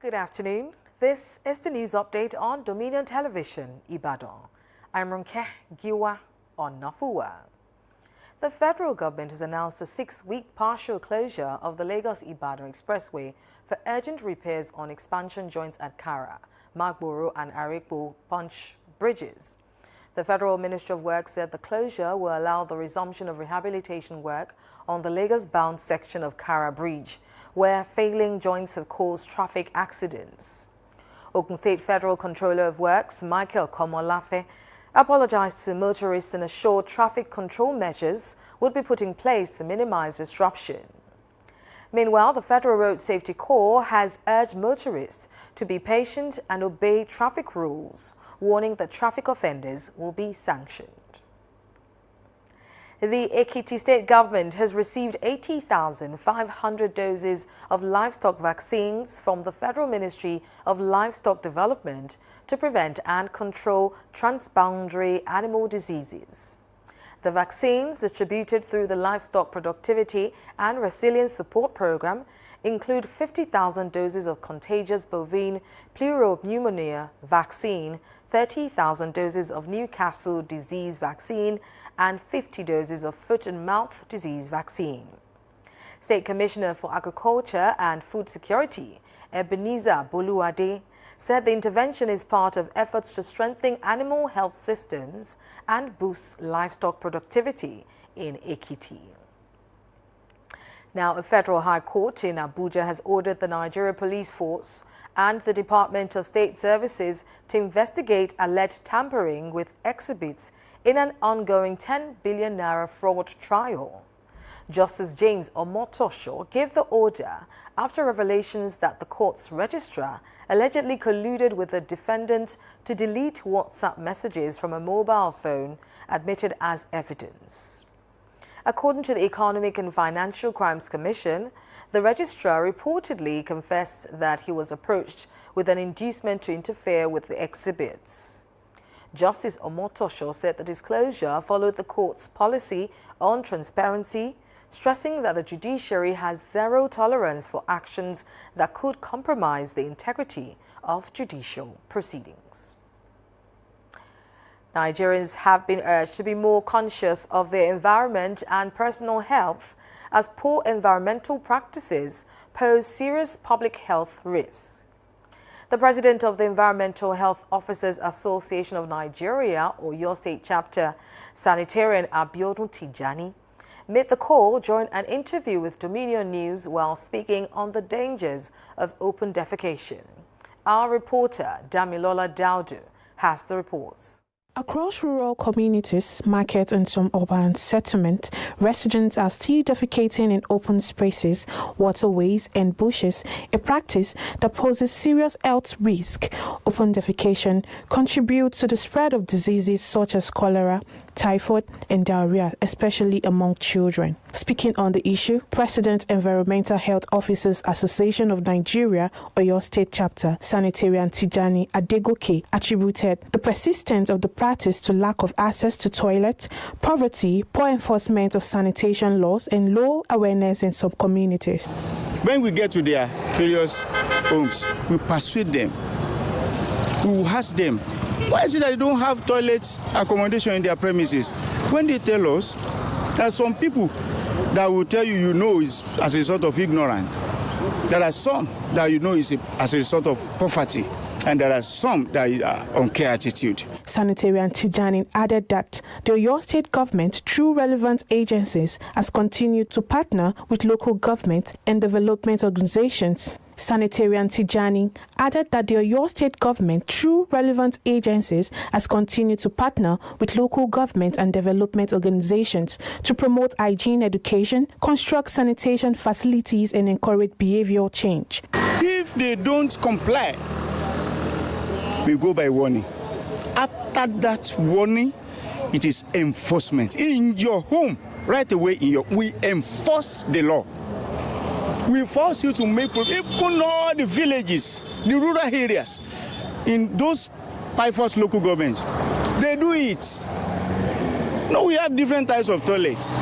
Good afternoon. This is the news update on Dominion Television, Ibadan. I'm Ronke Giwa on Nafua. The federal government has announced a 6-week partial closure of the Lagos-Ibadan Expressway for urgent repairs on expansion joints at Kara, Magboro and Arekpo Punch bridges. The Federal Ministry of Works said the closure will allow the resumption of rehabilitation work on the Lagos-bound section of Kara Bridge, where failing joints have caused traffic accidents. Ogun State Federal Controller of Works, Michael Komolafe, apologized to motorists and assured traffic control measures would be put in place to minimize disruption. Meanwhile, the Federal Road Safety Corps has urged motorists to be patient and obey traffic rules, warning that traffic offenders will be sanctioned. The Ekiti State Government has received 80,500 doses of livestock vaccines from the Federal Ministry of Livestock Development to prevent and control transboundary animal diseases. The vaccines distributed through the Livestock Productivity and Resilience Support Program include 50,000 doses of contagious bovine pleuropneumonia vaccine, 30,000 doses of Newcastle disease vaccine, and 50 doses of foot and mouth disease vaccine. State Commissioner for Agriculture and Food Security, Ebenezer Boluade, said the intervention is part of efforts to strengthen animal health systems and boost livestock productivity in Ekiti. Now, a federal high court in Abuja has ordered the Nigeria Police Force and the Department of State Services to investigate alleged tampering with exhibits in an ongoing 10 billion naira fraud trial. Justice James Omotosho gave the order after revelations that the court's registrar allegedly colluded with the defendant to delete WhatsApp messages from a mobile phone admitted as evidence. According to the Economic and Financial Crimes Commission, the registrar reportedly confessed that he was approached with an inducement to interfere with the exhibits. Justice Omotosho said the disclosure followed the court's policy on transparency, stressing that the judiciary has zero tolerance for actions that could compromise the integrity of judicial proceedings. Nigerians have been urged to be more conscious of their environment and personal health as poor environmental practices pose serious public health risks. The president of the Environmental Health Officers Association of Nigeria, Oyo State Chapter, Sanitarian Abiodun Tijani, made the call during an interview with Dominion News while speaking on the dangers of open defecation. Our reporter, Damilola Daudu, has the reports. Across rural communities, markets, and some urban settlements, residents are still defecating in open spaces, waterways, and bushes, a practice that poses serious health risk. Open defecation contributes to the spread of diseases such as cholera, typhoid, and diarrhea, especially among children. Speaking on the issue, President Environmental Health Officers Association of Nigeria, Oyo State Chapter, Sanitarian Tijani Adegoke, attributed the persistence of the practice to lack of access to toilets, poverty, poor enforcement of sanitation laws, and low awareness in some communities. When we get to their various homes, we persuade them. We will ask them, why is it that they don't have toilets accommodation in their premises? When they tell us, there are some people that will tell you, is as a result of ignorance. There are some that is as a result of poverty. And there are some that are uncare attitude. Sanitarian Tijani added that the Oyo State government, through relevant agencies, has continued to partner with local government and development organizations. Sanitarian Tijani added that the Oyo State government, through relevant agencies, has continued to partner with local government and development organizations to promote hygiene education, construct sanitation facilities, and encourage behavioral change. If they don't comply, we go by warning. After that warning, it is enforcement. In your home, right away, we enforce the law. We force you to make, even all the villages, the rural areas, in those pivot local governments, they do it. No, we have different types of toilets.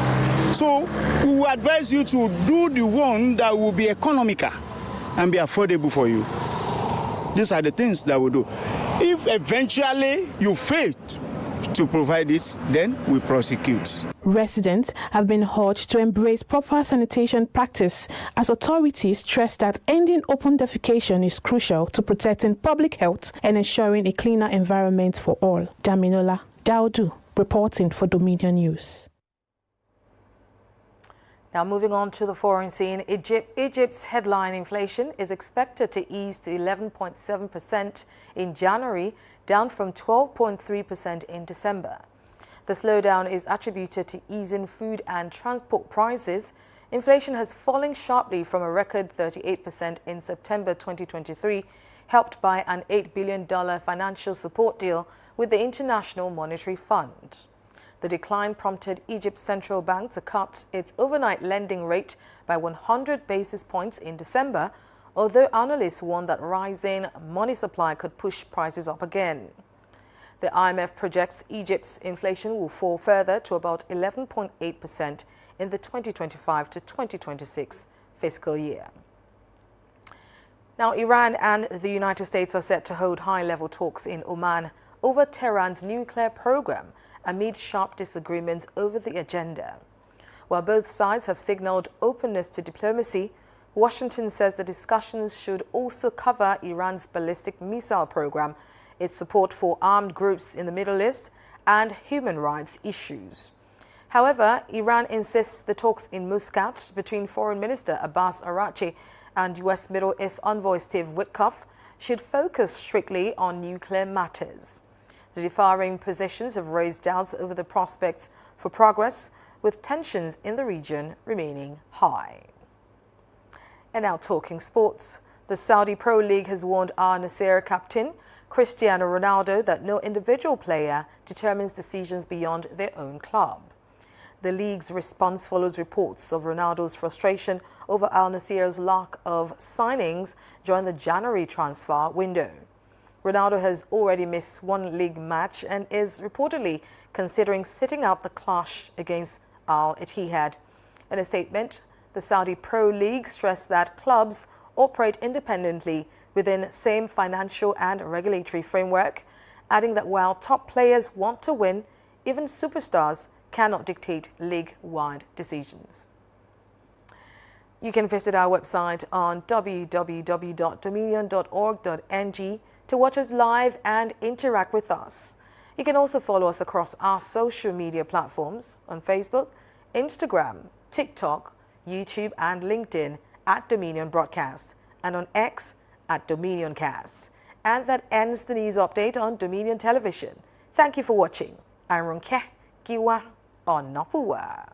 So we will advise you to do the one that will be economical and be affordable for you. These are the things that we do. If eventually you fail to provide it, then we prosecute. Residents have been urged to embrace proper sanitation practice as authorities stress that ending open defecation is crucial to protecting public health and ensuring a cleaner environment for all. Damilola Daudu reporting for Dominion News. Now moving on to the foreign scene, Egypt's headline inflation is expected to ease to 11.7% in January, down from 12.3% in December. The slowdown is attributed to easing food and transport prices. Inflation has fallen sharply from a record 38% in September 2023, helped by an $8 billion financial support deal with the International Monetary Fund. The decline prompted Egypt's central bank to cut its overnight lending rate by 100 basis points in December, although analysts warned that rising money supply could push prices up again. The IMF projects Egypt's inflation will fall further to about 11.8% in the 2025 to 2026 fiscal year. Now, Iran and the United States are set to hold high-level talks in Oman over Tehran's nuclear program amid sharp disagreements over the agenda. While both sides have signaled openness to diplomacy, Washington says the discussions should also cover Iran's ballistic missile program, its support for armed groups in the Middle East, and human rights issues. However, Iran insists the talks in Muscat between Foreign Minister Abbas Araghchi and U.S. Middle East Envoy Steve Witkoff should focus strictly on nuclear matters. The differing positions have raised doubts over the prospects for progress, with tensions in the region remaining high. And now talking sports. The Saudi Pro League has warned Al Nassr captain Cristiano Ronaldo that no individual player determines decisions beyond their own club. The league's response follows reports of Ronaldo's frustration over Al Nassr's lack of signings during the January transfer window. Ronaldo has already missed one league match and is reportedly considering sitting out the clash against Al Ittihad. In a statement, the Saudi Pro League stressed that clubs operate independently within same financial and regulatory framework, adding that while top players want to win, even superstars cannot dictate league-wide decisions. You can visit our website on www.dominion.org.ng to watch us live and interact with us. You can also follow us across our social media platforms on Facebook, Instagram, TikTok, YouTube and LinkedIn at Dominion Broadcast, and on X at DominionCast. And that ends the news update on Dominion Television. Thank you for watching. I'm Ronke Giwa on Nopua.